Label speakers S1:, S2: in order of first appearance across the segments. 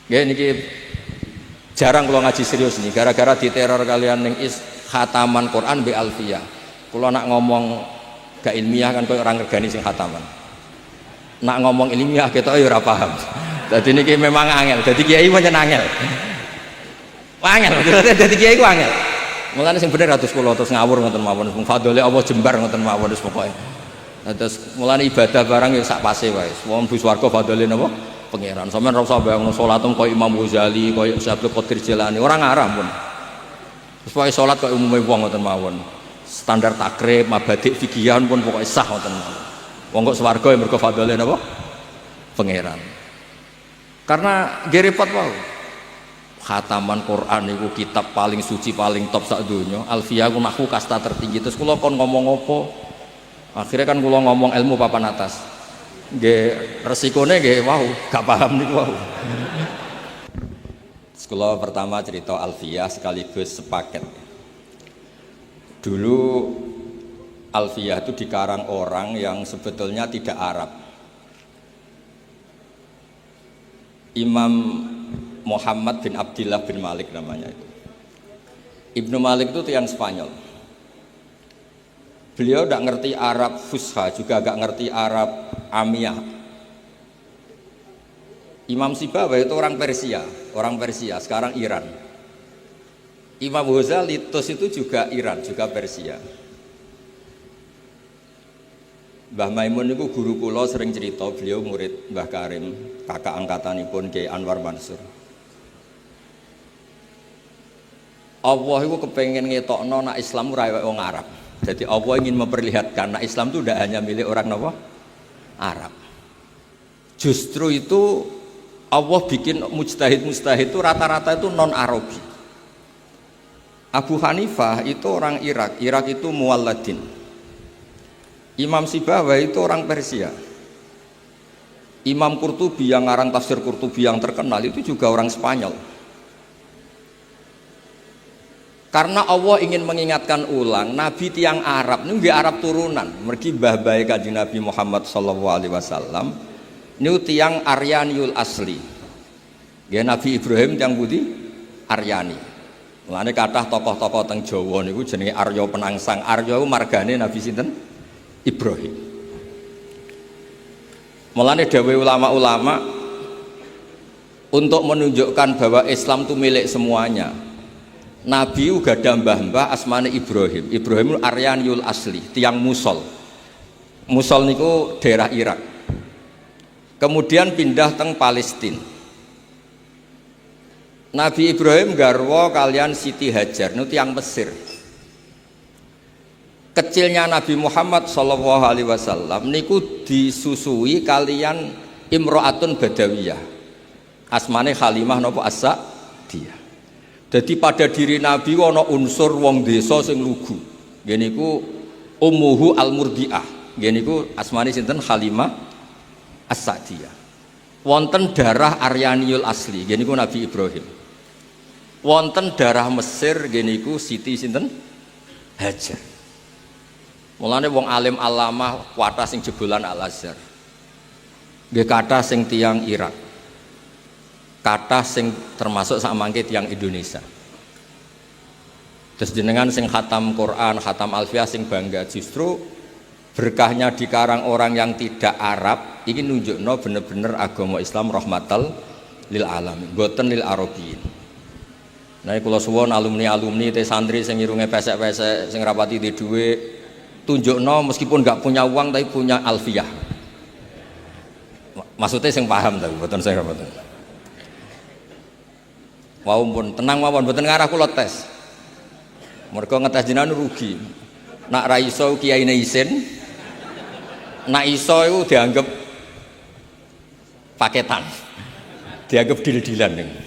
S1: Nggih niki jarang kula ngaji serius nih gara-gara diteror kalian ning khataman Quran be alfiyah. Kula nak ngomong gak ilmiah kan koyo orang ngergani sing khataman. Nak ngomong ilmiah ketok ya ora paham. Dadi niki memang angel. Dadi kiai pancen angel. Angel, dadi kiai ku angel. Mulane sing bener atus kula terus ngawur ngoten mawon. Mung fadhole Allah jembar ngoten mawon wis pokoke. Terus mulane ibadah barang ya sak pase wae. Wong bus warga fadhole napa? Pangeran. Sampeyan ora usah bayangno salatem koyo Imam Ghazali, koyo Syekh Abdul Qadir Jilani, ora ngarah pun. Terus pokoke salat koyo umume wong ngoten mawon. Standar takrib, mabadik fikihan pun pokoke sah ngoten mawon. Wong kok swarga ya mergo fadhole napa? Pangeran. Karena nggih repot wae. Khataman Quran itu kitab paling suci paling top sak donya. Alfiyah ku nahwu kasta tertinggi. Terus kula kon ngomong apa? Akhirnya kan kula ngomong ilmu papan atas. Nggih resikone nggih wau, gak paham niku wau. Kula pertama cerita Alfiyah sekaligus sepaket. Dulu Alfiyah itu dikarang orang yang sebetulnya tidak Arab. Imam Muhammad bin Abdullah bin Malik namanya itu. Ibnu Malik itu tiyang Spanyol. Beliau tidak ngerti Arab Fusha, juga gak ngerti Arab Amiyah. Imam Sibawayh itu orang Persia, sekarang Iran. Imam Ghazali itu juga Iran, juga Persia. Mbah Maimun itu guru kula sering cerita, beliau murid Mbah Karim, kakak angkatanipun Kiai Anwar Mansur. Allah itu kepengen ngetokno nak Islam ora kaya wong Arab. Jadi Allah ingin memperlihatkan nak Islam itu tidak hanya milik orang apa? Arab. Justru itu Allah bikin mujtahid itu rata-rata itu non Arabi. Abu Hanifah itu orang Irak itu muwalladin. Imam Sibawayh itu orang Persia. Imam Qurtubi yang ngarang tafsir Qurtubi yang terkenal itu juga orang Spanyol. Karena Allah ingin mengingatkan ulang, Nabi tiang Arab, ini nggak Arab turunan, mergi mbah-mbahe Kanjeng Nabi Muhammad sallallahu alaihi wasallam, ini tiang Aryaniul asli. Nggih Nabi Ibrahim tiang budi Aryani. Mulane kathah tokoh-tokoh teng Jawa niku jenenge Arya Penangsang. Arya iku margane Nabi sinten? Ibrahim. Mulane dawuh ulama-ulama untuk menunjukkan bahwa Islam itu milik semuanya. Nabi uga ada mbah-mbah asmane Ibrahim. Ibrahim Aryaniul asli, tiang Musol. Musol niku daerah Irak. Kemudian pindah teng Palestina. Nabi Ibrahim garwa kalian Siti Hajar niku tiang Mesir. Kecilnya Nabi Muhammad sallallahu alaihi wasallam niku disusui kalian Imro'atun Badawiyah. Asmane Halimah napa As-Sa'diyah. Jadi pada diri Nabi ana unsur wong desa sing lugu. Nggih niku ummuhu al-murdiah. Nggih niku asmane sinten? Halimah As-Sa'diyah. Wonten darah Aryaniul asli. Nggih niku Nabi Ibrahim. Wonten darah Mesir nggih niku Siti sinten? Hajar. Mulane wong alim alamah kuwatah sing jebolan Al-Azhar. Nggih kathah sing tiyang Irak. Kata sing termasuk sak mangke tiyang Indonesia. Terus jenengan sing khatam Quran, khatam Alfiyah sing bangga, justru berkahnya dikarang orang yang tidak Arab ini nunjukno bener-bener agama Islam rahmatal lil alamin, boten lil arabiyyin. Nah kula suwun alumni te santri sing irunge pesek-pesek sing rapati di dhuwit tunjukno meskipun enggak punya uang tapi punya Alfiyah. Maksudnya sing paham tapi boten sing boten. Wau pun tenang mawon mboten ngarah kula tes. Mergo ngetes jenengan rugi. Nak ra iso kiyaine isin. Nak iso iku dianggap paketan. Dianggap dil-dilan niku.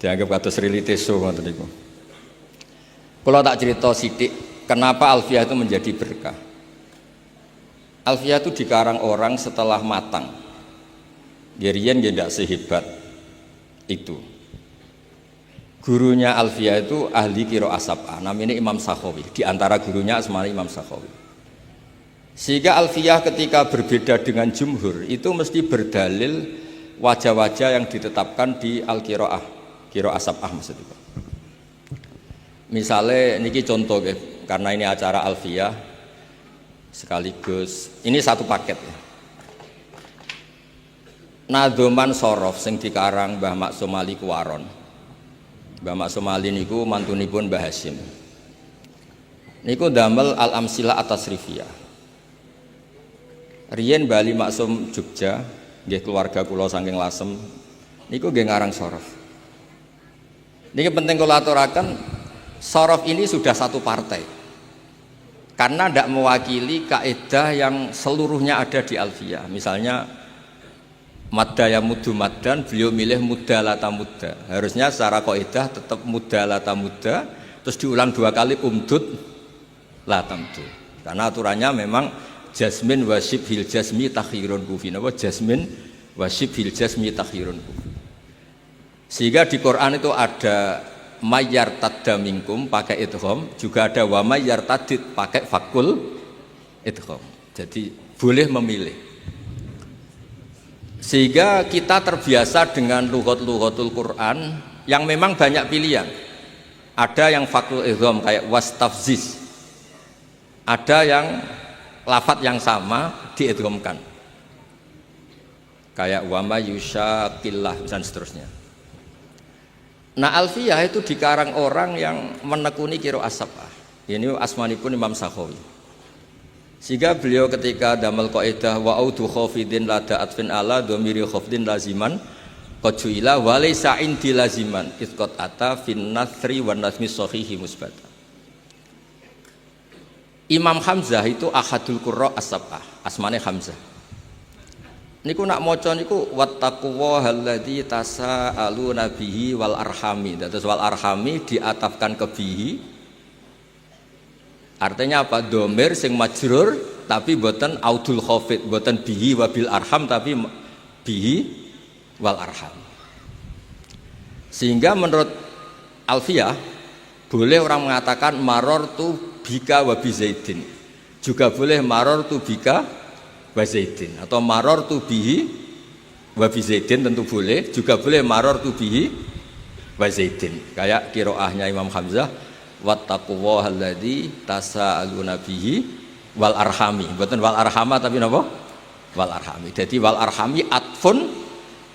S1: Dianggap kados relite show ngoten niku. Kula tak cerita sithik kenapa Alfiyah itu menjadi berkah. Alfiyah itu dikarang orang setelah matang. Gerian nggih ndak sehebat itu. Gurunya Alfiyah itu ahli qiraah sab'ah, namanya Imam Sakhawi. Di antara gurunya asmane Imam Sakhawi. Sehingga Alfiyah ketika berbeda dengan jumhur itu mesti berdalil wajah-wajah yang ditetapkan di al-qiraah, qiraah sab'ah maksudnya. Misalnya niki contoh karena ini acara Alfiyah sekaligus ini satu paket ya. Nadzoman Sorof sing dikarang Mbah Maksum Ali Kuwaron. Mbah Maksum Ali niku mantunipun Mbah Hasyim. Niku damel al-amsilah at-tasrifiyah. Riyen Bali Maksum Jogja, nggih keluarga kula saking Lasem, niku nggih ngarang Sorof. Niki penting kula aturaken, Sorof ini sudah satu partai. Karena tidak mewakili kaidah yang seluruhnya ada di Alfiyah. Misalnya madda ya muddu maddan, beliau milih mudda lata mudda. Harusnya secara kaidah tetap mudda lata mudda, terus diulang 2 kali umdud lata muddu. Karena aturannya memang jasmin wasib hil jasmi takhirun kufi. Napa jasmin wasib hil jasmi takhirun kufi. Sehingga di Quran itu ada mayyar tadda minkum pakai idgham, juga ada wa mayyar tadid pakai fakul idgham. Jadi boleh memilih. Sehingga kita terbiasa dengan lughat-lughatul Quran yang memang banyak pilihan. Ada yang fakul idgham kayak wastafziz. Ada yang lafadz yang sama diidghamkan. Kayak wa may yushaqillah dan seterusnya. Nah Alfiyah itu dikarang orang yang menekuni qiraah sab'ah. Ini asmanipun Imam Sakhawi. Sehingga beliau ketika damel kaidah wa audu khafidin lada atfin ala dhamiri khafdin laziman qad juila wa laysa indi laziman isqat ata fin nasri wan nazmi sahihi musbata. Imam Hamzah itu ahadul qurra as-sab'ah, asmane Hamzah. Niku nak maca niku wattaquwa alladzi tasaaluna bihi wal arhami. Terus wal arhami diatafkan ke bihi. Artinya apa? Domir sing majrur tapi boten audul khafid, boten bihi wabil arham tapi bihi wal arham. Sehingga menurut Alfiyah boleh orang mengatakan marortu bika wa bi zaidin. Juga boleh marortu bika wa zaidin atau marortu bihi wa bi zaidin, tentu boleh. Juga boleh marortu bihi wa zaidin. Kayak qiraahnya Imam Hamzah wattaqullaha alladzi tasaaluna bihi wal arhami. Mboten wal arhama tapi napa? Wal arhami. Jadi wal arhami atfun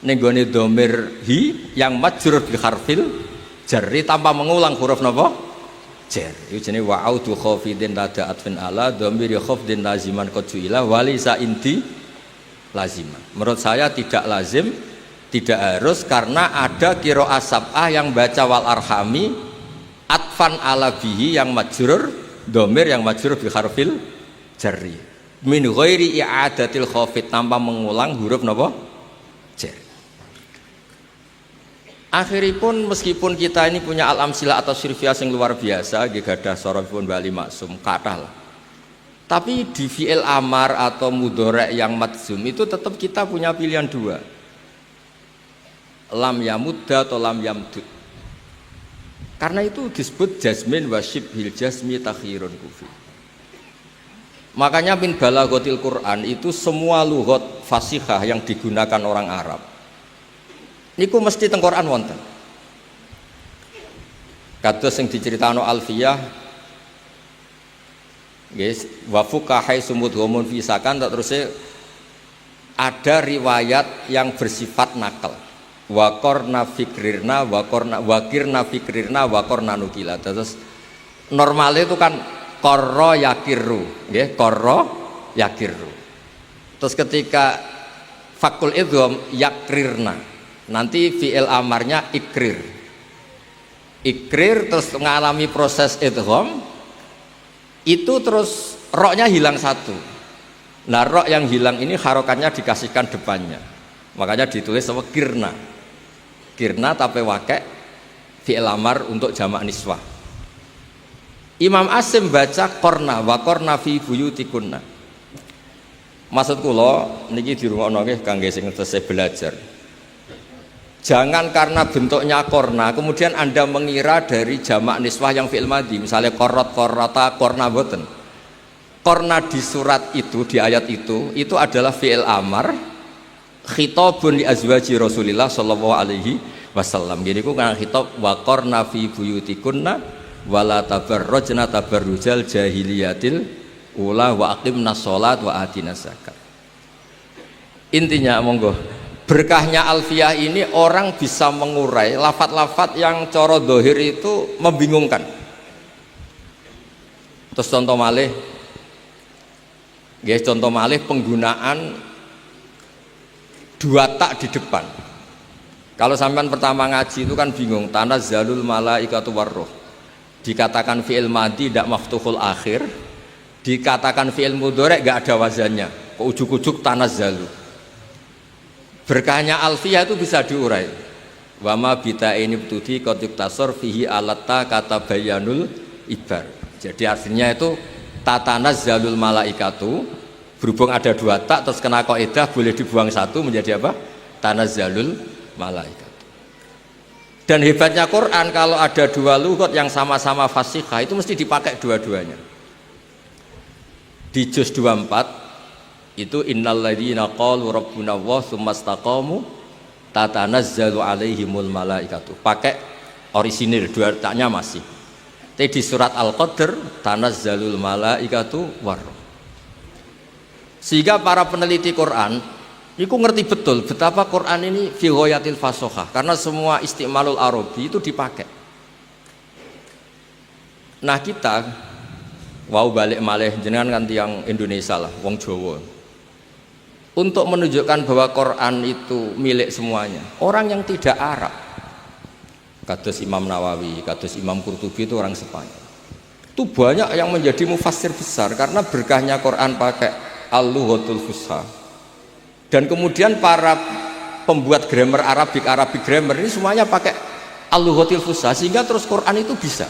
S1: ning gone dhamir hi yang majrur bi harfil jarri tanpa mengulang huruf napa? Jar. Itu jenenge wa'audu khafidin lada atfin ala dhamir khafdin laziman qad juila walisa inti laziman. Menurut saya tidak lazim, tidak harus, karena ada qiraah sab'ah yang baca wal arhami atfan ala bihi yang majrur dhamir yang majrur bi harfil jarri min ghairi i'adatil khafid tanpa mengulang huruf napa? Jar. Akhiripun meskipun kita ini punya al-amsilah atau sirfiyah yang luar biasa, gadah sorofipun Bali Maksum kathah lah. Tapi di fi'il amar atau mudhari' yang madzum itu tetap kita punya pilihan 2. Lam yamudda atau lam yamdud. Karena itu disebut jasmin wa syibhil jasmi takhirun kufi. Makanya min balaghatil Quran itu semua lughat fasihah yang digunakan orang Arab niku mesti teng Quran wonten. Kados sing diceritakno Alfiyah nggih wa fuqahai sumudhumun fi sakan, terus ada riwayat yang bersifat nakal. Wa qarna fikrirna wa qarna wakirna fikrirna wa qarna nukila. Terus normal itu kan qarra yakirru, nggih qarra yakirru. Terus ketika fakul idgham yakrirna, nanti fi'il amarnya ikrir terus mengalami proses idgham itu, terus roknya hilang satu. Nah rok yang hilang ini harokatnya dikasihkan depannya, makanya ditulis sama kirna tapi wakai fi'il amar untuk jamak niswah. Imam Asim baca korna wa korna fi buyutikunna. Maksud kula niki dirungokno nggih kangge sing tesih belajar. Jangan karena bentuknya korna kemudian Anda mengira dari jamak niswah yang fi'il madhi, misalnya korot, korota, korna, boten. Korna di surat itu, di ayat itu adalah fi'il amar khitabun li azwaji Rasulillah sallallahu alaihi wasallam. Gini ku kan khitab waqarna fi buyutikunna wala tabarrajna tabarrujal jahiliyatil ula wa aqimnas shalat wa atinas zakat. Intinya monggo berkahnya alfiyah ini orang bisa mengurai lafat-lafat yang cara dohir itu membingungkan. Terus contoh malih penggunaan dua tak di depan. Kalau sampean pertama ngaji itu kan bingung, tanazzalul malaikatu warruh. Dikatakan fi'il madhi tidak maftuhul akhir, dikatakan fi'il mudhari' enggak ada wazannya. Kok ujuk-ujuk tanazzalu. Berkahnya alfiyah itu bisa diurai. Wa ma bita ini btudi qad yuktasar fihi alatta kata bayanul ibar. Jadi artinya itu tatanazzalul malaikatu, berhubung ada dua tak terus kena kaidah boleh dibuang satu menjadi apa? Tanazzalul malaikatu. Dan hebatnya Quran kalau ada dua lughat yang sama-sama fasihah itu mesti dipakai dua-duanya. Di juz 24 itu innalladzina qalu rabbuna Allah tsumastaqamu tatanazzalu alaihimul malaikatu. Pakai orisinil dua taknya masih. Tapi di surat Al-Qadr tanazzalul malaikatu war. Sehingga para peneliti Quran itu ngerti betul betapa Quran ini fi ghayatil fasahah karena semua istimalul arabi itu dipakai. Nah kita wow balik malih jenengan kan tiang Indonesia lah, wong Jawa. Untuk menunjukkan bahwa Quran itu milik semuanya. Orang yang tidak Arab, kados Imam Nawawi, kados Imam Qurtubi itu orang Spanyol. Itu banyak yang menjadi mufassir besar karena berkahnya Quran pakai al-lughatul fusha. Dan kemudian para pembuat grammar Arabic grammar ini semuanya pakai al-lughatul fusha sehingga terus Quran itu bisa.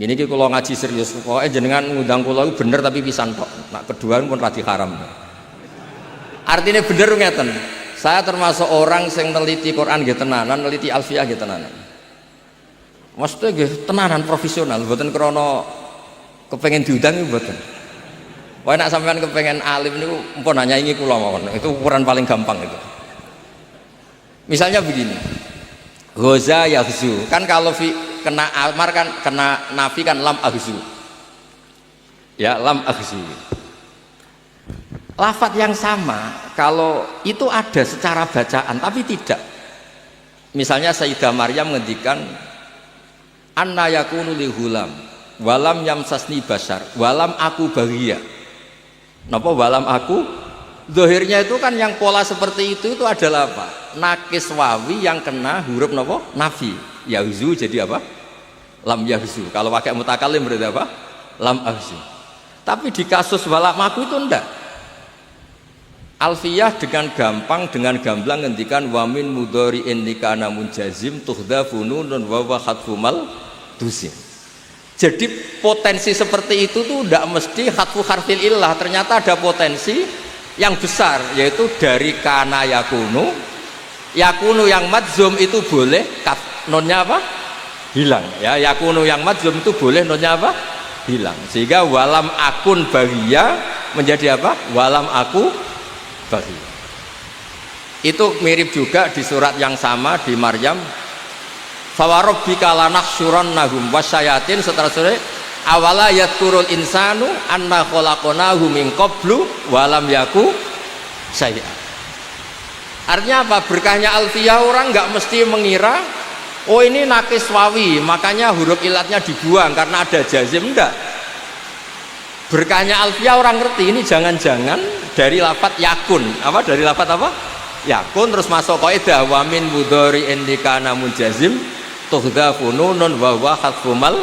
S1: Ini kalau ngaji serius, pokoknya jenengan ngundang kula itu bener tapi pisan kok. Nak kedua pun radi haram. Artinya bener ngeten. Saya termasuk orang yang neliti Quran nggih tenanan, neliti alfiyah nggih tenanan. Maksudnya nggih tenanan profesional, mboten krana kepengen diundang mboten. Pokoke nak sampean kepengen alim niku mpun nyanyi kula mawon. Itu ukuran paling gampang itu. Misalnya begini. Ghaza yaghzu. Kan kalau kena amar kan kena nafi kan lam aghzu. Ya, lam aghzu. Lafat yang sama kalau itu ada secara bacaan tapi tidak. Misalnya Sayyidah Maryam ngendikan anna yakunu li hulam walam yamsasni basar walam aku baghia. Napa walam aku? Zahirnya itu kan yang pola seperti itu adalah apa? Nakis wawi yang kena huruf napa? Nafi. Yahzu jadi apa? Lam yahzu. Kalau pakai mutakalim berarti apa? Lam ahzu. Tapi di kasus walam aku itu enggak. Alfiyah dengan gampang, dengan gamblang ngendikan wamin mudhari'in likana munjazim tuhdhafu nunun wa wa khatfumal tuzim. Jadi potensi seperti itu tuh tidak mesti khatfu harfil illah, ternyata ada potensi yang besar yaitu dari kana yakunu yang madzum itu boleh nonnya apa? Hilang ya, yakunu yang madzum itu boleh nonnya apa? Hilang. Sehingga walam akun baghia menjadi apa? Walam aku baghia. Itu mirip juga di surat yang sama di Maryam. Fawarabbika lanahsyurannahum wasyayatin seterusnya awala yadkurul insanu anna khalaqnahu min qablu walam yaku syai'a. Artinya apa? Berkahnya alfiyah orang nggak mesti mengira oh ini nakis wawi makanya huruf ilatnya dibuang karena ada jazim, enggak. Berkahnya alfiyah orang ngerti ini jangan-jangan dari lafat yakun. Apa? Dari lafat apa? Yakun terus masuk kaidah wa min mudhari'in likana munjazim tuhdhafu nunun wa wa khatfumal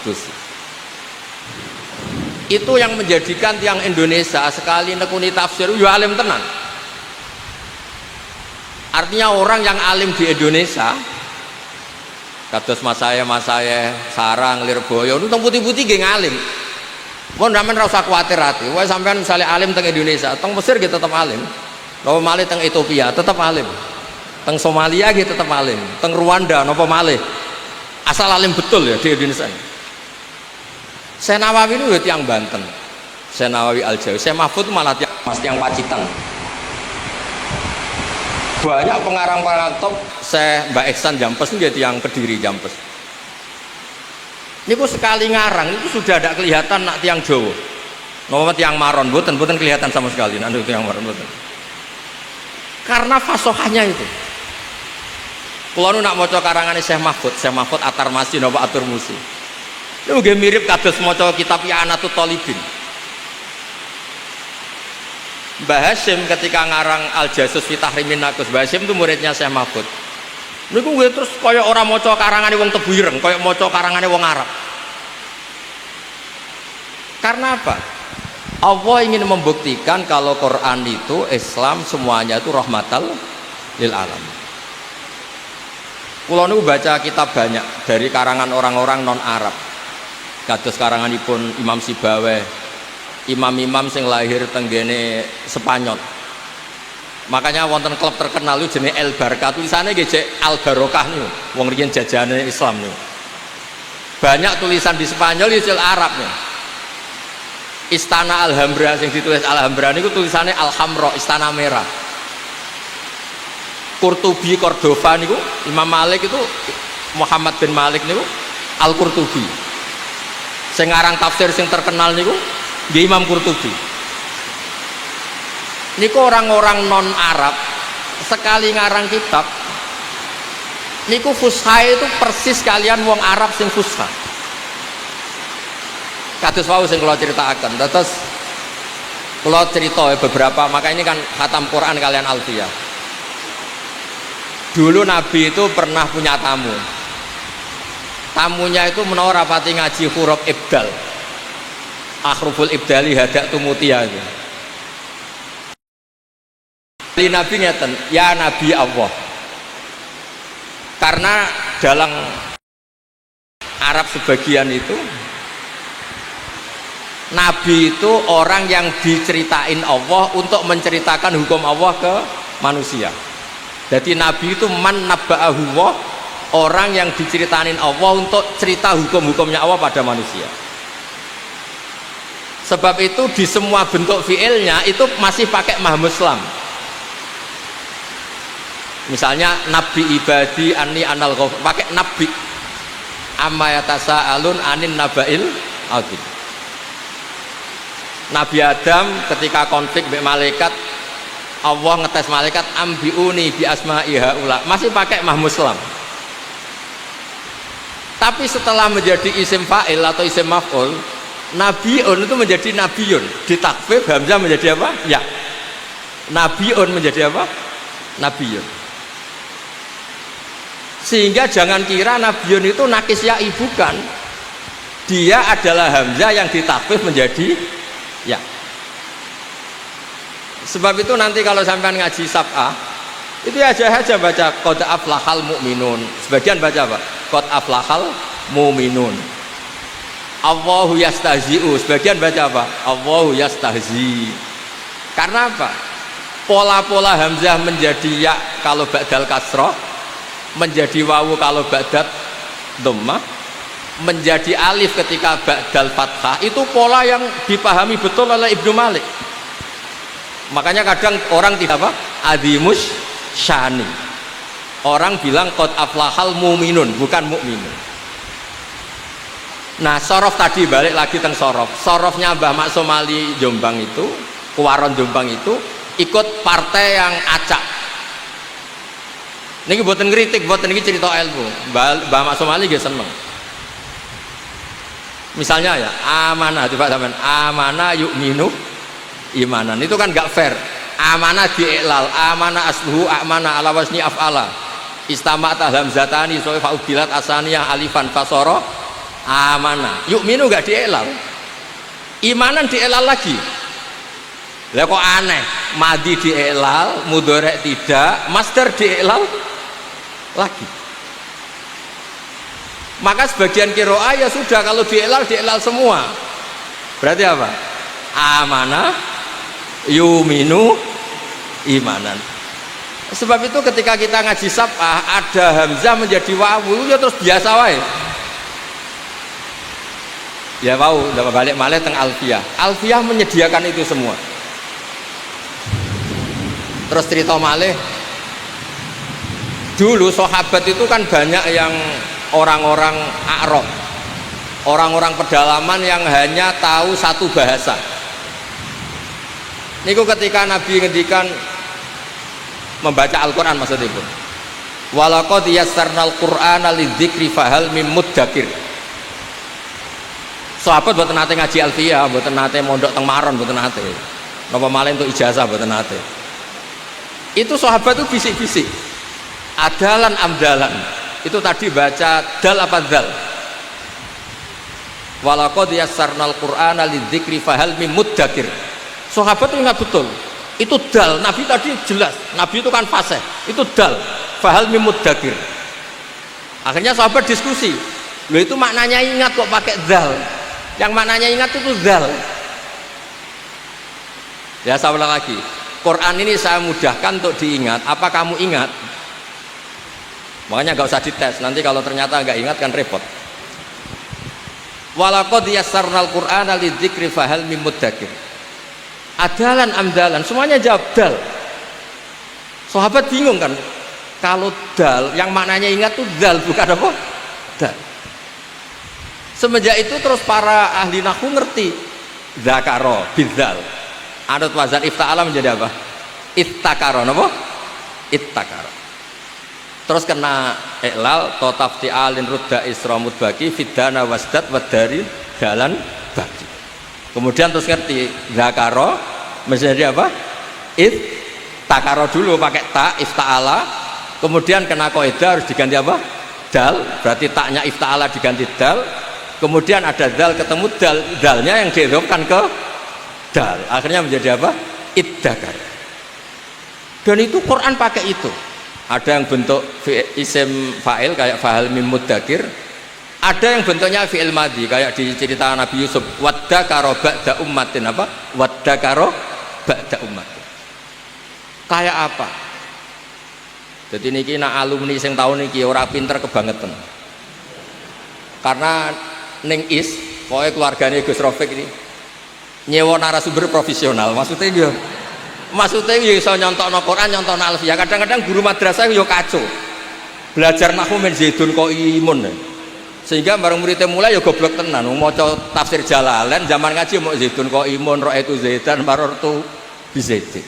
S1: tuzim. Itu yang menjadikan tiang Indonesia sekali nekuni tafsir yo alim tenan. Artinya orang yang alim di Indonesia kados mas saya Sarang Lirboyo itu teng putih-putih nggih ngalim. Mun sampean ora usah kuwatir ati. Wae sampean misalnya alim teng Indonesia, teng Mesir nggih tetep alim. Napa malih teng Ethiopia tetep alim. Teng Somalia nggih tetep alim. Teng Rwanda napa malih asal alim betul ya di Indonesia. Saya Nawawi itu tiang Banten, saya Nawawi Al-Jawi, saya Mahfud malah tiang Mas tiang Pacitan. Banyak pengarang-pengarang top, saya Mbak Eksan Jampes ini jadi yang Kediri Jampes. Ini kok sekali ngarang itu sudah ada kelihatan nak tiang Jawa. Nomor tiang Maron, buatan kelihatan sama sekali. Nanti tiang Maron buatan. Karena fasohanya itu. Kalau nu nak maca karangane Syekh Mahfud Atar Masih napa Atur Musi. Itu nggih mirip kados maca kitab I'anatul Thalibin. Mbah Hasyim ketika ngarang Al-Jasus fi Tahrimin Naqus, Mbah Hasyim itu muridnya Syekh Mahfud. Niku nggih terus kaya ora maca karangane wong Tebu Ireng, kaya maca karangane wong Arab. Karena apa? Allah ingin membuktikan kalau Quran itu Islam semuanya itu rahmatal lil alamin. Kula niku baca kitab banyak dari karangan orang-orang non Arab. Kados karanganipun Imam Sibaweh, imam-imam sing lahir tenggene Spanyol. Makanya wonten klub terkenal itu jenenge El Barca, tulisannya nggih Al Barokah niku. Wong riyen jajane Islam niku. Banyak tulisan di Spanyol itu Arab niku. Istana Alhambra yang ditulis Alhambra niku tulisannya Alhamra, Istana Merah. Qurtubi Cordova niku Imam Malik itu Muhammad bin Malik niku Al-Qurtubi. Sing ngarang tafsir sing terkenal niku nggih Imam Qurtubi. Niku orang-orang non Arab sekali ngarang kitab niku fusha itu persis kalian wong Arab sing fusha. Kados wau sing kula critakaken. Terus kula cerita beberapa, maka ini kan khatam Quran kalian Alfiyah. Dulu Nabi itu pernah punya tamu. Tamunya itu menawa rapati ngaji huruf ibdal. Akhruful ibdali hadak tumutia itu. Nabi ngeten, ya Nabi Allah. Karena dalam Arab sebagian itu Nabi itu orang yang diceritain Allah untuk menceritakan hukum Allah ke manusia. Jadi Nabi itu man nabba'ahu Allah, orang yang diceritain Allah untuk cerita hukum-hukumnya Allah pada manusia. Sebab itu di semua bentuk fiilnya itu masih pakai mahmuslam. Misalnya Nabi ibadi anni anal ghafur, pakai nabi. Amma yatasaalun anin nabail azim. Nabi Adam ketika konflik dengan malaikat, Allah ngetes malaikat ambiuni bi asma'i haula, masih pakai mahmuslam. Tapi setelah menjadi isim fa'il atau isim maf'ul, nabiun itu menjadi nabiyun, ditakfif hamzah menjadi apa? Ya. Nabiun menjadi apa? Nabiyun. Sehingga jangan kira nabiyun itu nakis ya'i, bukan. Dia adalah hamzah yang ditakfif menjadi ya. Sebab itu nanti kalau sampean ngaji sab'ah itu aja baca qad aflahal mu'minun. Sebagian baca apa? Qad aflahal mu'minun. Allahu yastahzi'u. Sebagian baca apa? Allahu yastahzi. Karena apa? Pola-pola hamzah menjadi ya kalau ba'dal kasrah, menjadi wawu kalau ba'dal dhammah, menjadi alif ketika ba'dal fathah, itu pola yang dipahami betul oleh Ibnu Malik. Makanya kadang orang tidak apa? Adimus syani. Orang bilang qad aflahal mu'minun, bukan mukminun. Nah, sorof tadi balik lagi teng sorof. Sorofnya Mbah Maksum Ali Jombang itu, Kuwaron Jombang itu ikut partai yang acak. Niki mboten ngritik, mboten niki cerita ilmu. Mbah Maksum Ali nggih seneng. Misalnya ya, amanah coba sampean, amanah yu'minu imanan, itu kan gak fair. Amanah diiklal, amanah asluhu amanah ala wasni af'ala, istama'ta hamzatani soe fa'udilat asaniyah alifan fasoro amanah. Yu'minu gak diiklal, imanan diiklal lagi. Lah kok aneh, madi diiklal, mudhari' tidak, masdar diiklal lagi. Maka sebagian qiraah ya sudah, kalau diiklal semua. Berarti apa? Amanah yuminu imanan. Sebab itu ketika kita ngaji sab'ah ada hamzah menjadi wawu ya terus biasa wae. Ya wawu, udah balik malih teng Alfiyah. Alfiyah menyediakan itu semua. Terus cerita malih Dulu sahabat itu kan banyak yang orang-orang Arab, orang-orang pedalaman yang hanya tahu satu bahasa. Niku ketika Nabi ngendikan membaca Al-Quran maksudnya pun, walaqad yassarnal Qur'ana lidzikri fahal mim muddakir. Sahabat mboten nate ngaji Alfiyah, mboten nate mondok teng Maron, mboten nate. Napa malih untuk ijazah mboten nate. Itu sahabat itu bisik-bisik. Adalan amdalan. Itu tadi baca dal apa dal? Walaqad yassarnal Qur'ana lidzikri fahal mim muddakir. Sahabat itu ingat betul. Itu dal, Nabi tadi jelas, Nabi itu kan fasih, itu dal, fahal mim muddakir. Akhirnya sahabat diskusi, loh itu maknanya ingat kok pakai dal, yang maknanya ingat itu dal. Ya saya ulang lagi, Quran ini saya mudahkan untuk diingat, apa kamu ingat? Makanya nggak usah dites, nanti kalau ternyata nggak ingat kan repot. Walaqad yassarnal Qur'ana lidzikri fahal mim muddakir. Adalan amdalan, semuanya jawab dal. Sahabat bingung kan, kalau dal yang maknanya ingat tuh dal, bukan apa? Dal. Semenjak itu terus para ahli nahwu ngerti zakaro bidzal. Adot wazan ifta'ala menjadi apa? Ittakaro, apa? Ittakaro. Terus kena iklal to tafti'alin rudda isra mudbaki fidana wasdat wadari dalan baki. Kemudian terus ngerti zakaro menjadi apa? Takaro dulu pakai ta ifta'ala, kemudian kena kaidah harus diganti apa? Dal, berarti taknya ifta'ala diganti dal, kemudian ada dal ketemu dal, dalnya yang diidhofkan ke dal, akhirnya menjadi apa? Iddakar. Dan itu Quran pakai itu. Ada yang bentuk isim fa'il kayak fahal mim muddakir, ada yang bentuknya fi'il madhi kayak di cerita Nabi Yusuf, waddakaro ba'da ummatin, apa? Waddakaro ba'da ummatin. Kayak apa? Jadi niki nak alumni sing tahun niki ora pinter kebangetan. Karena ning is, pokoknya keluarganya Gus Rafiq ini nyewa narasumber profesional. Maksudnya ya iso nyontokno Quran, nyontokno Alfiyah. Kadang-kadang guru madrasah yo kacau. Belajar nahwu men Zaidun kok imun. Sehingga bareng muridnya mulai ya goblok tenan, maca tafsir Jalalain zaman ngaji mau Zaidun kok imun, ra'aitu Zaidan marartu bi Zaidin.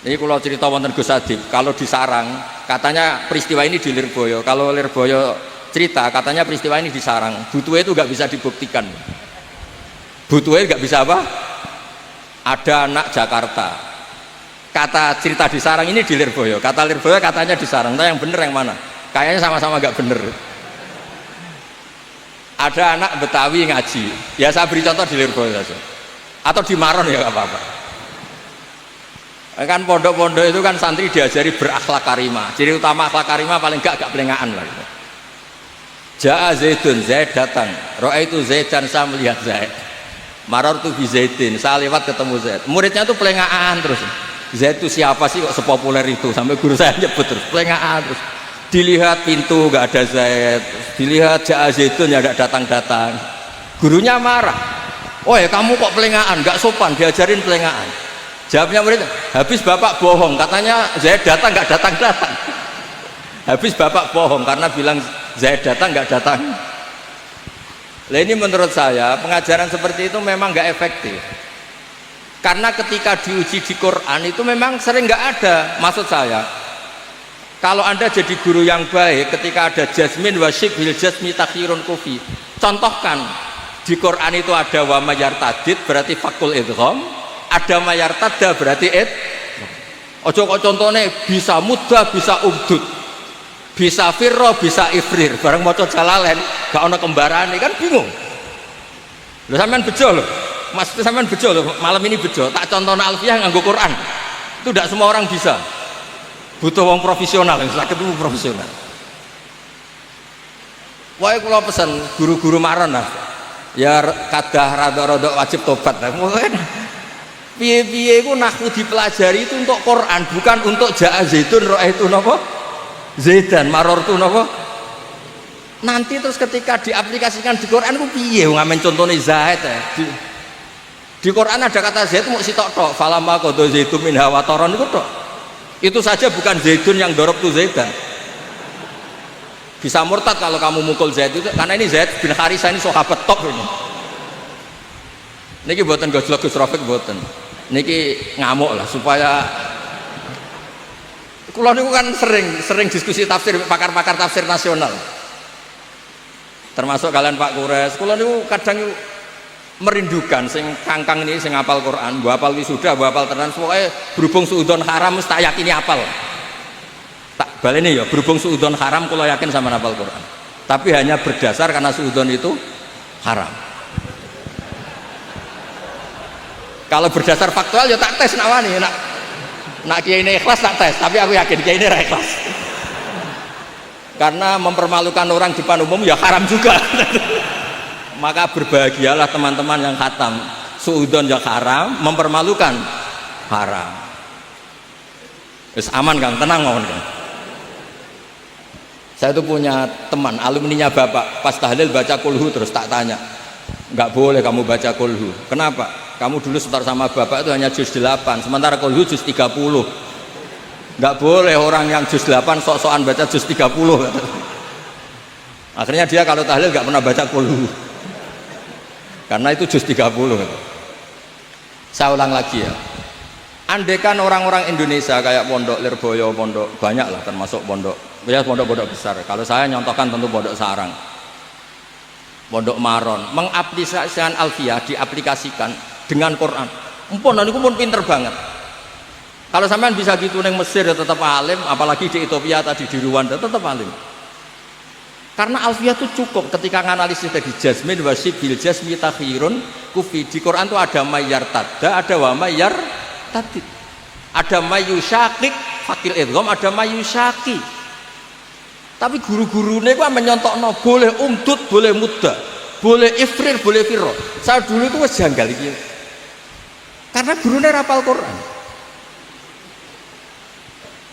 S1: Ini kalau cerita wonten Gus Adib, kalau di Sarang katanya peristiwa ini di Lirboyo, kalau Lirboyo cerita katanya peristiwa ini di Sarang, butuhnya itu nggak bisa dibuktikan, butuhnya nggak bisa apa? Ada anak Jakarta, kata cerita di Sarang ini di Lirboyo, kata Lirboyo katanya di Sarang, entah yang bener yang mana, kayaknya sama-sama nggak bener. Ada anak Betawi ngaji, ya saya beri contoh di Lirboyo saja, atau di Maron ya nggak apa-apa. Kan pondok-pondok itu kan santri diajari berakhlak karimah. Ciri utama akhlak karimah paling enggak pelengahan lah. Ja'a Zaidun, Zaid datang. Ra'aitu Zaidan, saya melihat Zaid. Marartu bi Zaidin, saya lewat ketemu Zaid. Muridnya tuh pelengahan terus. Zaid itu siapa sih kok sepopuler itu? Sampai guru saya nyebut terus pelengahan terus. Dilihat pintu nggak ada Zaid, dilihat Ja'a Zaidun ya nggak datang-datang. Gurunya marah. Oh ya kamu kok pelengahan, nggak sopan, diajarin pelengahan. Jawabnya murid, habis bapak bohong, katanya Zaid datang nggak datang-datang. Habis bapak bohong karena bilang Zaid datang nggak datang. Nah ini menurut saya pengajaran seperti itu memang nggak efektif. Karena ketika diuji di Quran itu memang sering nggak ada. Maksud saya, kalau anda jadi guru yang baik, ketika ada jasmin wasyib bil jasmi takhirun kufi, contohkan di Quran itu ada wa mayartadid berarti fakul idgham, ada mayartada berarti ojo kok contohnya bisa mudah bisa ubdud bisa firro bisa ifrir bareng maca Jalalain gak ono kembarane kan bingung lho sampean bejo lho mas sampean bejo lho malam ini bejo tak contohno Alfiyah nganggo Quran itu tidak semua orang bisa butuh wong profesional yang sakit itu profesional. Wae kula pesen guru-guru Maron lah ya kadah rada-rada wajib tobat lah piye-piye itu nahwu dipelajari itu untuk Quran bukan untuk Ja'a Zaidun ra'aitu napa Zaidan marartu napa nanti terus ketika diaplikasikan di Quran itu piye ngamen contohnya Zaid ya. Di Quran ada kata Zaid mau sitok falamma qadha Zaidun minha wa taron itu saja bukan Zaidun yang dorop tu Zaidan Bisa murtad kalau kamu mukul Zaid itu, karena ini Zaid bin Harisah ini sahabat top ini. Niki boten gojlok Gus Rafiq boten. Niki ngamuk lah supaya kula niku kan sering diskusi tafsir pakar-pakar tafsir nasional. Termasuk kalian Pak Kures. Kula niku kadang merindukan sing kangkang ini sing hafal Quran, mbok hafal wisuda, mbok hafal tenan pokoke berhubung suudon haram mesti tak yakini hafal. Tak baleni ya, berhubung suudon haram kula yakin sama hafal Quran. Tapi hanya berdasar karena suudon itu haram. Kalau berdasar faktual ya tak tes nak wani, nak kiai ini ikhlas tak tes, tapi aku yakin kiai ini ikhlas. Karena mempermalukan orang di depan umum ya haram juga. Maka berbahagialah teman-teman yang khatam suudon yang haram, mempermalukan haram. Terus aman Kang, tenang mohon Kang. Saya itu punya teman alumninya bapak, pas tahlil baca kulhu terus tak tanya, nggak boleh kamu baca kulhu. Kenapa? Kamu dulu setor sama bapak itu hanya juz 8, sementara kulhu juz 30. Nggak boleh orang yang juz 8 sok-sokan baca juz 30. Akhirnya dia kalau tahlil nggak pernah baca kulhu, karena itu juz 30. Saya ulang lagi ya, andekan orang-orang Indonesia kayak Pondok Lirboyo, pondok banyak lah termasuk pondok ya, pondok-pondok besar. Kalau saya nyontohkan tentu Pondok Sarang, Pondok Maron, mengaplikasikan Alfiyah, diaplikasikan dengan Quran. Empun niku pun pinter banget. Kalau sampean bisa gitu neng Mesir ya tetap alim, apalagi di Ethiopia tadi di Rwanda tetap alim. Karena Alfiyah itu cukup ketika nganalisis tadi jazmin wasib bil jazmi takhirun kufi. Di Quran itu ada mayyar tadda, ada wa mayyar tadid. Ada mayyusyakik fakil idgham, ada mayyusyaki. Tapi guru-gurunya itu menyontokno boleh umdud, boleh muda, boleh ifrir, boleh firro. Saya dulu itu wes janggal gitu. Karena gurunya rapal Quran.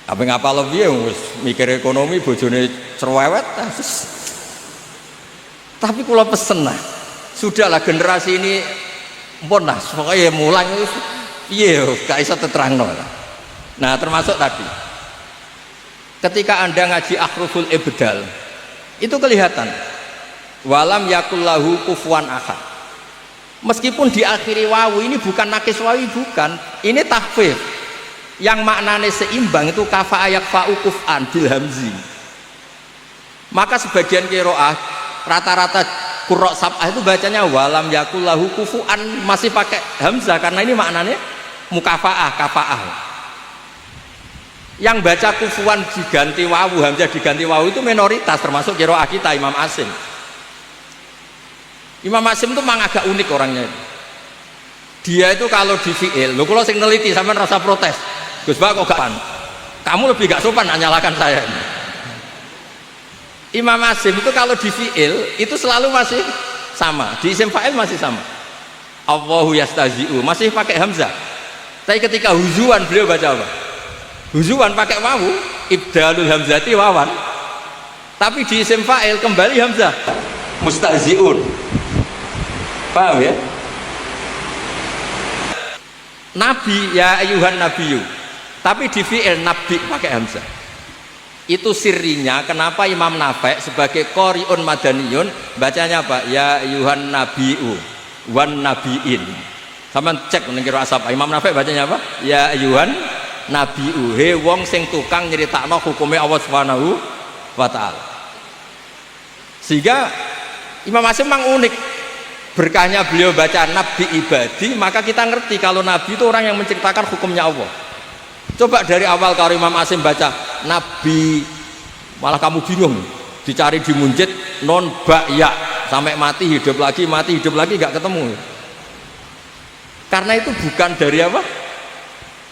S1: Apa ngapal lebih ya, mikir ekonomi, bojone cerewet. Tapi kalau pesen lah, sudahlah generasi ini pun lah, pokoknya mulai iya, gak bisa terang. Nah termasuk tadi, ketika anda ngaji akhruful ibdal, itu kelihatan walam yakullahu kufuwan ahad. Meskipun diakhiri wawu, ini bukan nakis wawi, bukan, ini tahfidz yang maknanya seimbang, itu kafa ayak fa'u kuf'an bil hamzi. Maka sebagian qiraah rata-rata qurra sab'ah itu bacanya walam yakullahu kufuwan, masih pakai hamzah karena ini maknanya mukafaah, kafaah. Yang baca kufuwan diganti wawu, hamzah diganti wawu itu minoritas, termasuk qiraah kita Imam Asim. Imam Asim itu memang agak unik orangnya. Dia itu kalau di fi'il, lho kula sing neliti sampean rasa protes. Gus Bak kok gak pan? Kamu lebih gak sopan nyalakan saya. Imam Asim itu kalau di fi'il itu selalu masih sama, di isim fa'il masih sama. Allahu yastazi'u masih pakai hamzah. Tapi ketika huzuan beliau baca apa? Huzuan pakai wawu, ibdalul hamzati wawan. Tapi di isim fa'il kembali hamzah. Mustahzi'un. Paham ya? Nabi ya ayuhan nabiyyu. Tapi di fi'il nabi pakai hamzah. Itu sirinya kenapa Imam Nafi' sebagai qori'un madaniyun bacanya apa? Ya ayuhan nabiyyu wan nabiin. Sama cek ning kira asap. Imam Nafi' bacanya apa? Ya ayuhan nabiyyu. He wong sing tukang nyeritakno hukume Allah Subhanahu wa taala. Sehingga Imam Asim memang unik. Berkahnya beliau baca nabi ibadi, maka kita ngerti kalau nabi itu orang yang menceritakan hukumnya Allah. Coba dari awal kalau Imam Asim baca nabi, malah kamu bingung, dicari di munjid non ba'ya sampai mati hidup lagi gak ketemu. Karena itu bukan dari apa?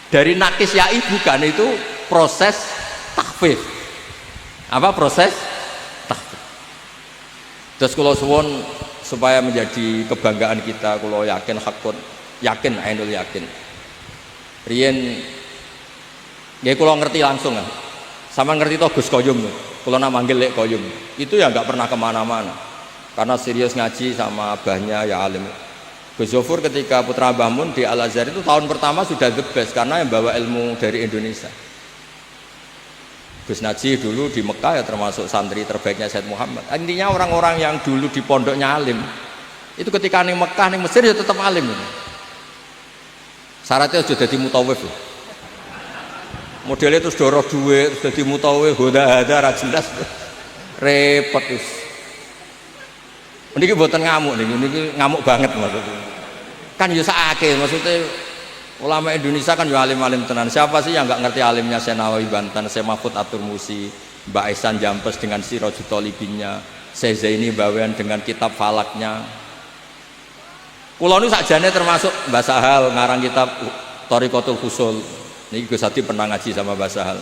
S1: Dari nakis ya'i, bukan, itu proses tahfidz. Apa proses tahfidz? Terus kalau suwon supaya menjadi kebanggaan kita, kalau yakin hakun, yakin ainul yakin. Riyen nggih kula ngerti langsung kan. Sama ngerti to Gus Koyum. Kula nak manggil Lek Koyum. Itu ya enggak pernah kemana-mana. Karena serius ngaji sama abahnya ya alim. Gus Zofur ketika putra Mbah Mun di Al Azhar itu tahun pertama sudah the best karena yang bawa ilmu dari Indonesia. Gus Najih dulu di Mekah ya termasuk santri terbaiknya Said Muhammad. Intinya orang-orang yang dulu di pondoknya alim itu ketika ning Mekah ning Mesir ya tetap alim itu. Syaratnya sudah jadi mutawif. Modelnya terus doroh duit, terus jadi mutawif, hoda-hada, jelas, repot terus. Ini buatan ngamuk nih, ini ngamuk banget maksudnya. Kan ya sakit maksudnya. Ulama Indonesia kan ya alim-alim tenan. Siapa sih yang nggak ngerti alimnya Syekh Nawawi Banten, Syekh Mahfud At-Turmusi, Mbak Ihsan Jampes dengan Sirajul Talibinnya, Syekh Zaini Bawean dengan kitab Falaknya. Kulo nu sakjane termasuk Mbah Sahal ngarang kitab Thariqatul Husul. Niki Gus Hadi pernah ngaji sama Mbah Sahal.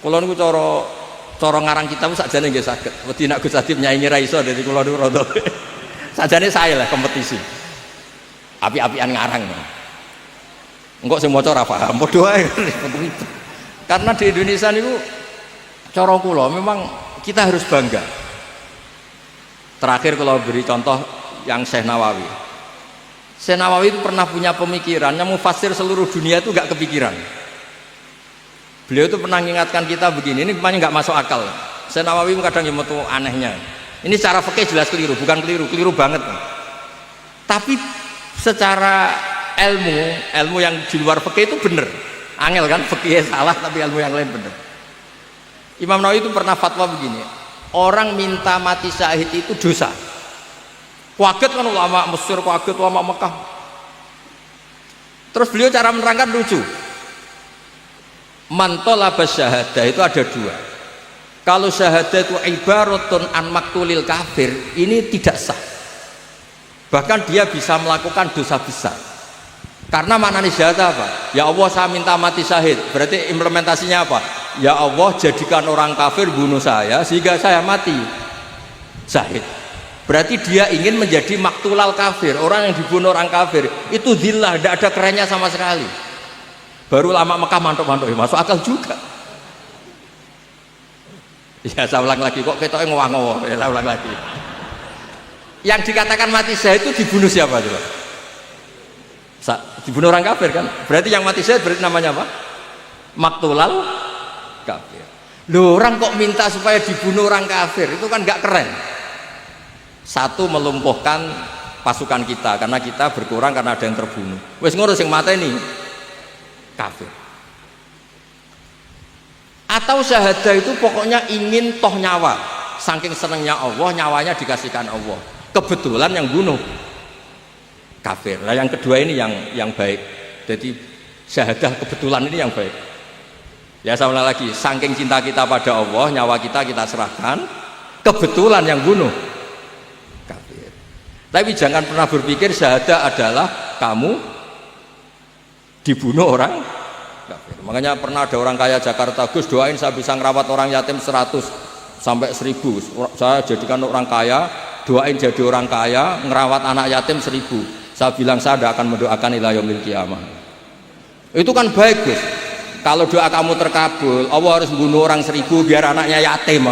S1: Kulo niku cara ngarang kitab sakjane nggih saged. Wedi nek Gus Hadi nyaingi ra iso dadi kulo niku rada. Sakjane saya lah kompetisi. Api-apian ngarang. Enggak sing maca ora paham padha ae. Karena di Indonesia niku cara kula memang kita harus bangga. Terakhir kalau beri contoh yang Syekh Nawawi. Syekh Nawawi itu pernah punya pemikiran yang mufasir seluruh dunia itu enggak kepikiran. Beliau itu pernah mengingatkan kita begini, ini memang enggak masuk akal. Syekh Nawawi kadang yang metu anehnya. Ini secara fikih jelas keliru, bukan keliru banget. Tapi secara ilmu yang di luar fikih itu benar. Angel kan fikih salah tapi ilmu yang lain benar. Imam Nawawi itu pernah fatwa begini, orang minta mati syahid itu dosa. Kaget kan ulama Mesir, kaget ulama Mekah. Terus beliau cara menerangkan lucu. Man talaba syahadah itu ada dua. Kalau syahadah itu ibaratun an maktulil kafir, ini tidak sah. Bahkan dia bisa melakukan dosa besar. Karena maknanya syahadah apa? Ya Allah saya minta mati syahid. Berarti implementasinya apa? Ya Allah jadikan orang kafir bunuh saya sehingga saya mati syahid. Berarti dia ingin menjadi maktulal kafir. Orang yang dibunuh orang kafir itu zillah, tidak ada kerennya sama sekali. Baru lama Mekah mantuk-mantuk, masuk akal juga. Ya saya ulang lagi, kok ketoknya ngowah-ngowah. Ya saya ulang lagi. Yang dikatakan mati syahid itu dibunuh siapa coba? Dibunuh orang kafir kan? Berarti yang mati syahid berarti namanya apa? Maktulal kafir. Loh, orang kok minta supaya dibunuh orang kafir? Itu kan gak keren. Satu, melumpuhkan pasukan kita karena kita berkurang karena ada yang terbunuh. Wes ngurus yang mata ini kafir. Atau syahadah itu pokoknya ingin toh nyawa. Saking senangnya Allah, nyawanya dikasihkan Allah. Kebetulan yang bunuh kafir. Nah yang kedua ini yang baik. Jadi syahadah kebetulan ini yang baik. Ya saya ulang lagi, saking cinta kita pada Allah, nyawa kita serahkan. Kebetulan yang bunuh kafir. Tapi jangan pernah berpikir syahadah adalah kamu dibunuh orang kafir. Makanya pernah ada orang kaya Jakarta, Gus doain saya bisa ngerawat orang yatim 100 sampai 1000. Saya jadikan orang kaya, doain jadi orang kaya, ngerawat anak yatim 1000. Saya bilang saya tidak akan mendoakan ila yaumil qiyamah. Itu kan baik Gus. Kalau doa kamu terkabul, Allah harus bunuh orang 1000 biar anaknya yatim.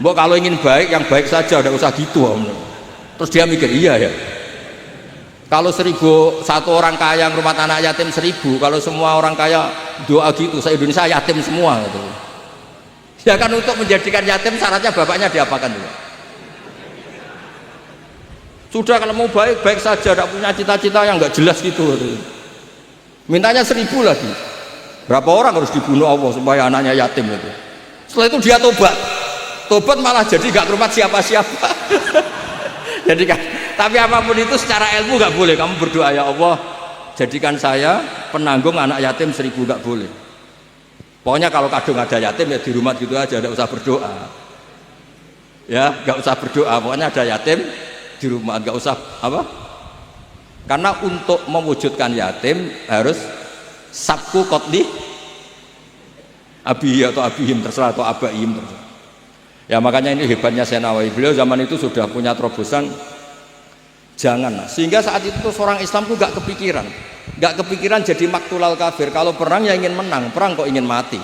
S1: Mbok kalau ingin baik, yang baik saja, tidak usah gitu. Terus dia mikir iya ya. Kalau 1000 satu orang kaya ngurmat anak yatim 1000, kalau semua orang kaya doa gitu, se-Indonesia yatim semua gitu. Ya kan untuk menjadikan yatim syaratnya bapaknya diapakan juga. Sudah kalau mau baik saja, tidak punya cita-cita yang nggak jelas gitu. Mintanya 1000 lagi. Berapa orang harus dibunuh Allah supaya anaknya yatim itu. Setelah itu dia tobat malah jadi nggak ngurmat siapa-siapa. Jadi kan, tapi apapun itu secara ilmu nggak boleh. Kamu berdoa ya Allah, jadikan saya penanggung anak yatim 1000, nggak boleh. Pokoknya kalau kadung ada yatim ya di rumah gitu aja, nggak usah berdoa. Ya, nggak usah berdoa. Pokoknya ada yatim di rumah, nggak usah apa? Karena untuk mewujudkan yatim harus sabku kotli abi atau abihim terserah atau abaihim terserah. Ya makanya ini hebatnya Syekh Nawawi. Beliau zaman itu sudah punya terobosan jangan. Sehingga saat itu seorang Islam tuh nggak kepikiran jadi maktulal kafir. Kalau perang ya ingin menang, perang kok ingin mati.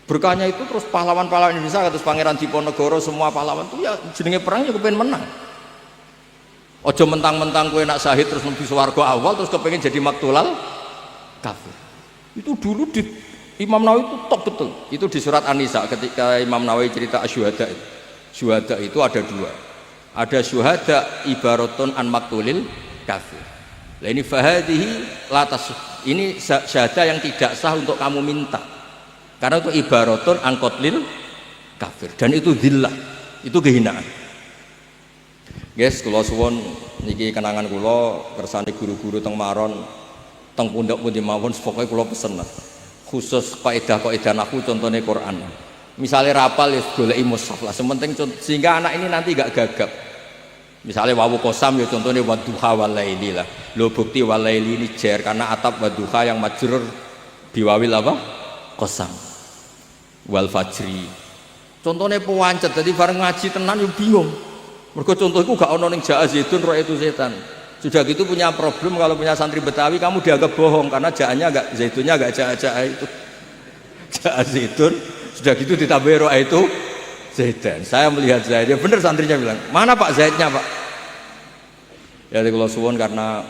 S1: Berkahnya itu terus pahlawan-pahlawan Indonesia, terus Pangeran Diponegoro, semua pahlawan itu ya jenenge perang ya kepengen menang. Ojo mentang-mentang kue nak syahid terus lebih swarga awal terus kepengen jadi maktulal kafir. Itu dulu Imam Nawawi itu top betul. Itu di surat An-Nisa ketika Imam Nawawi cerita asyuhada. Syuhada itu ada dua. Ada syuhada ibaratun an maktulil kafir. Nah ini fahadihi latas. Ini syahada yang tidak sah untuk kamu minta. Karena itu ibaratun an qatlil kafir dan itu dhillah. Itu kehinaan. Guys, kula suwun niki kenangan kula kersane guru-guru teng Maron, teng pondok pundi mawon pokoke kula pesen. Khusus kaidah-kaidah nahwu contohnya Quran. Misalnya rapal ya goleki mushaf lah, sementing sehingga anak ini nanti gak gagap. Misalnya wawu kosam ya contohnya wadduha walaili lah. Lo bukti walaili ini jar karena atap wadduha yang majrur biwawil apa? Kosam. Wal fajri. Contohnya pewancet, jadi bareng ngaji tenan yo bingung. Mergo contohku gak ono ning jaa zaitun roh itu setan. Sudah gitu punya problem kalau punya santri Betawi kamu dianggap bohong karena jaannya agak zaitunnya agak jaa itu. Jaa zaitun sudah gitu ditambah roh itu zaitan. Saya melihat Zaid, ya benar santrinya bilang, "Mana Pak Zaidnya, Pak?" Ya kalau suwun karena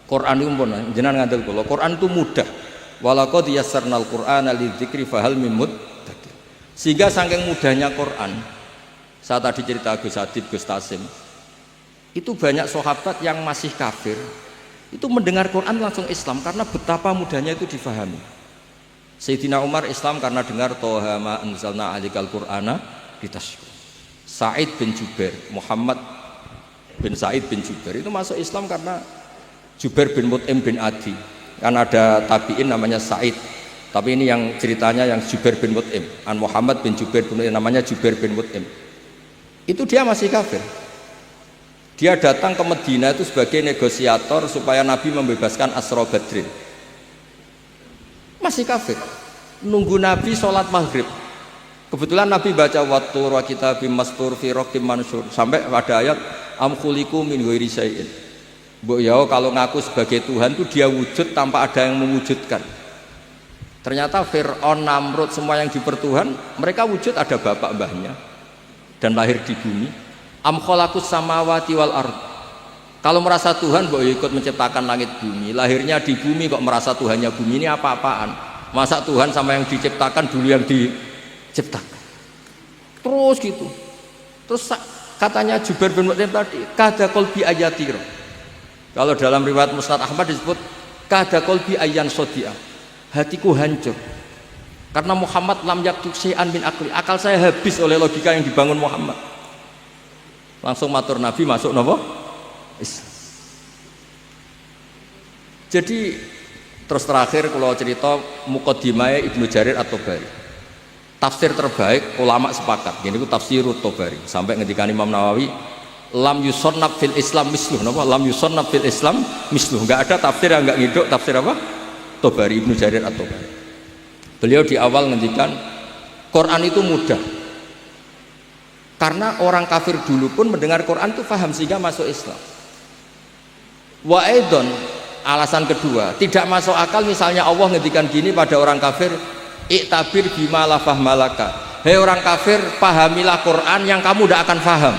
S1: Quran itu pun jenengan ngandel kula. Quran itu mudah. Walaqad yassarnal Qur'ana lidzikri fahal mim muddakir. Sehingga saking mudahnya Quran. Saya tadi cerita Gus Adib, Gus Tasim. Itu banyak sahabat yang masih kafir itu mendengar Quran langsung Islam karena betapa mudahnya itu difahami. Sayyidina Umar Islam karena dengar Toha ma anzalna alikal Qur'ana litashkur. Sa'id bin Jubair, Muhammad bin Sa'id bin Jubair itu masuk Islam karena Jubair bin Mut'im bin Adi. Kan ada tabi'in namanya Sa'id, tapi ini yang ceritanya yang Jubair bin Mut'im. An Muhammad bin Jubair bin Mut'im, namanya Jubair bin Mut'im. Itu dia masih kafir. Dia datang ke Medina itu sebagai negosiator supaya Nabi membebaskan Asra Badrin. Masih kafir. Nunggu Nabi sholat maghrib. Kebetulan Nabi baca wattur wa kitabim mastur fi raqim mansur sampai pada ayat am khuliqu min ghairi syai'in. Mbok ya kalau ngaku sebagai Tuhan itu dia wujud tanpa ada yang mewujudkan. Ternyata Fir'aun, Namrud, semua yang dipertuhan mereka wujud ada bapak mbahnya dan lahir di bumi. Am khalaqus samawati wal ard. Kalau merasa Tuhan mbok ikut menciptakan langit bumi, lahirnya di bumi kok merasa Tuhannya bumi, ini apa-apaan? Masa Tuhan sama yang diciptakan dulu yang diciptakan. Terus gitu. Terus katanya Jubair bin Mut'im tadi, kada qalbi ayatir. Kalau dalam riwayat Musnad Ahmad disebut kada qalbi ayyan sodia. Hatiku hancur. Karena Muhammad lam yaktub syai'an min akli. Akal saya habis oleh logika yang dibangun Muhammad. Langsung matur Nabi masuk napa? Islam. Jadi terus terakhir kalau cerita muqaddimah Ibnu Jarir At-Tabari. Tafsir terbaik ulama sepakat. Ini itu tafsirut Tabari. Sampai ngendikan Imam Nawawi lam yusannab fil Islam misluh. Napa? Lam yusannab fil Islam misluh. Enggak ada tafsir yang enggak ngiduk tafsir apa? Tabari, Ibnu Jarir At-Tabari. Beliau di awal ngendikan Quran itu mudah. Karena orang kafir dulu pun mendengar Quran itu paham sehingga masuk Islam. Wa aidon, alasan kedua, tidak masuk akal misalnya Allah ngendikan gini pada orang kafir, iktabir bima la fahmalaka. Hei orang kafir, pahamilah Quran yang kamu tidak akan paham.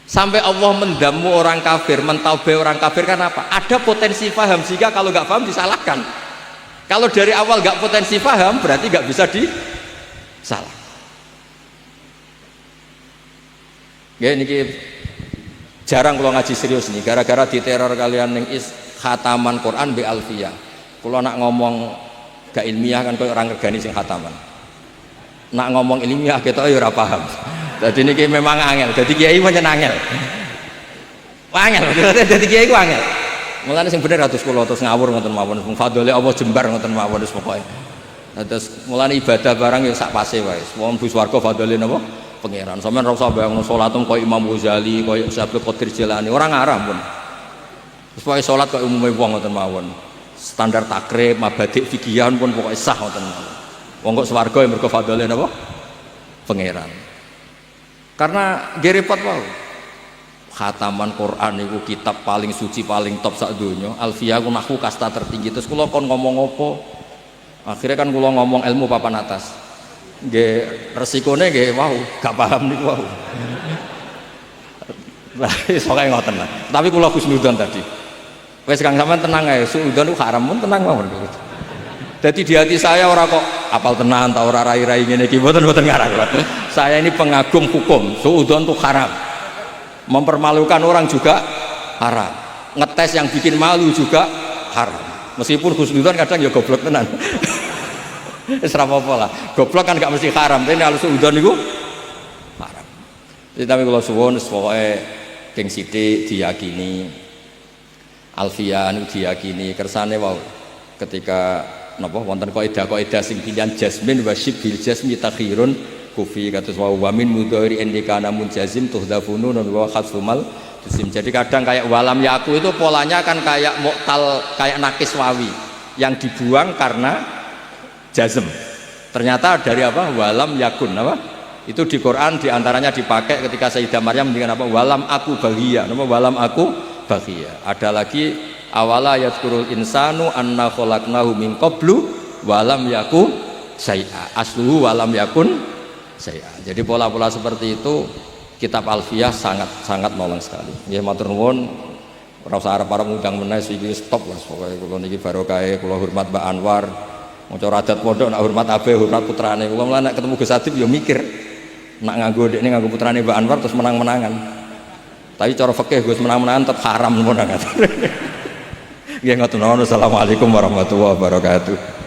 S1: Sampai Allah mendamu orang kafir, mentaubai orang kafir kan apa? Ada potensi paham sehingga kalau nggak paham disalahkan. Kalau dari awal nggak potensi paham berarti nggak bisa disalah. Ya ini jarang kalau ngaji serius nih, gara-gara diteror kalian yang khataman Quran be alfiyah. Kalau nak ngomong gak ilmiah kan kayak orang regani sing khataman. Nak ngomong ilmiah kita ya ora paham. Jadi ini memang angel. Jadi kiai pancen angel. Angel, jadi kiai ku angel. Mulane sing bener atus kula terus ngawur ngoten mawon. Fadhole Allah jembar ngoten mawon wis pokoke. Terus mulane ibadah barang ya sak pase wae. Wong bu swarga fadhole napa? Pangeran. Sampeyan ora usah bayangno salatem koyo Imam Ghazali, koyo Syekh Qadir Jilani, ora ngarah pun. Terus pokoke salat koyo umume wong ngoten mawon. Standar takrib, mabadik fikihan pun pokoke sah ngoten mawon. Wong kok swarga ya mergo fadhole napa? Pangeran. Karena nggih repot wae. Khataman Quran itu kitab paling suci paling top sak donya. Alfiyah ku nahwu kasta tertinggi. Terus kula kon ngomong apa? Akhirnya kan kula ngomong ilmu papan atas. Nggih resikone nggih wow, gak paham niku wow. Lah iso kae ngoten lah. Tapi kula husnudzon tadi. Wis Kang sampean tenang ae, suudzon ku haram pun tenang mawon. Jadi di hati saya orang kok apal tenan ta ora rai-rai ngene iki mboten ngarang. Saya ini pengagum hukum. Suudzon itu haram. Mempermalukan orang juga haram. Ngetes yang bikin malu juga haram. Meskipun husnudzon kadang ya goblok tenan. Wis ora apa-apa lah. Goblok kan gak mesti haram, tapi kalau suudzon niku haram. Jadi tapi kalau suwun pokoke geng sithik diyakini alfiah niku diyakini kersane wau ketika napa wonten kaidah sing pilihan jasmin wa syibhil jasmi takhirun kufi kados wa min mudhari indikana munjazim tuhdafunu wa khasfumal jisim. Jadi kadang kayak walam yaku itu polanya kan kayak mu'tal, kayak nakis wawi yang dibuang karena jazm. Ternyata dari apa? Walam yakun apa? Itu di Quran diantaranya dipakai ketika Sayyidah Maryam dengan apa? Walam aku bahagia. Nama walam aku bahagia. Ada lagi awala yadhkurul insanu anna khalaqnahu min qablu walam yakun syai'a. Asluhu walam yakun syai'a. Jadi pola-pola seperti itu kitab Alfiyah sangat nolong sekali. Ya matur nuwun, ora usah arep-arep ngundang menes iki stop Mas. Pokoke kula niki barokah kula hormat Mbak Anwar. Maca adat pondok nak hormat abe hormat putrane. Kula mulai nek ketemu Gus Adib ya mikir nak nganggo dekne nganggo putrane Mbak Anwar terus menang-menangan. Tapi cara fikih Gus menang-menangan tetep haram ngono kan. Nggih ngoten. Assalamualaikum warahmatullahi wabarakatuh.